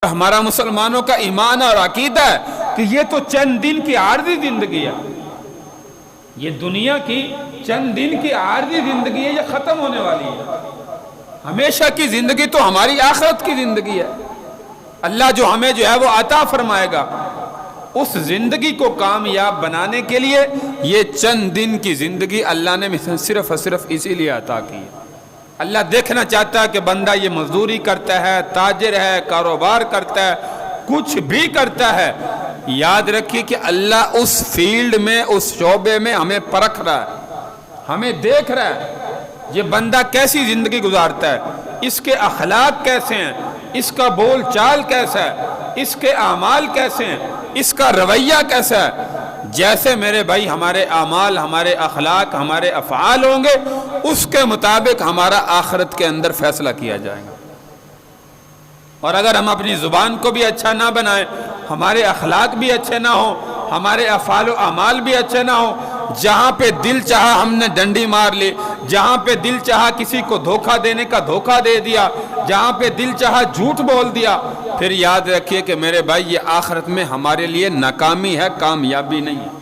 ہمارا مسلمانوں کا ایمان اور عقیدہ ہے کہ یہ تو چند دن کی عارضی زندگی ہے، یہ دنیا کی چند دن کی عارضی زندگی ہے، یہ ختم ہونے والی ہے۔ ہمیشہ کی زندگی تو ہماری آخرت کی زندگی ہے، اللہ جو ہمیں جو ہے وہ عطا فرمائے گا۔ اس زندگی کو کامیاب بنانے کے لیے یہ چند دن کی زندگی اللہ نے صرف اور صرف اسی لیے عطا کی ہے۔ اللہ دیکھنا چاہتا ہے کہ بندہ یہ مزدوری کرتا ہے، تاجر ہے، کاروبار کرتا ہے، کچھ بھی کرتا ہے، یاد رکھیے کہ اللہ اس فیلڈ میں، اس شعبے میں ہمیں پرکھ رہا ہے، ہمیں دیکھ رہا ہے یہ بندہ کیسی زندگی گزارتا ہے، اس کے اخلاق کیسے ہیں، اس کا بول چال کیسا ہے، اس کے اعمال کیسے ہیں، اس کا رویہ کیسا ہے۔ جیسے میرے بھائی ہمارے اعمال، ہمارے اخلاق، ہمارے افعال ہوں گے، اس کے مطابق ہمارا آخرت کے اندر فیصلہ کیا جائے گا۔ اور اگر ہم اپنی زبان کو بھی اچھا نہ بنائیں، ہمارے اخلاق بھی اچھے نہ ہوں، ہمارے افعال و اعمال بھی اچھے نہ ہوں، جہاں پہ دل چاہا ہم نے ڈنڈی مار لی، جہاں پہ دل چاہا کسی کو دھوکہ دینے کا دھوکہ دے دیا، جہاں پہ دل چاہا جھوٹ بول دیا، پھر یاد رکھیے کہ میرے بھائی یہ آخرت میں ہمارے لیے ناکامی ہے، کامیابی نہیں ہے۔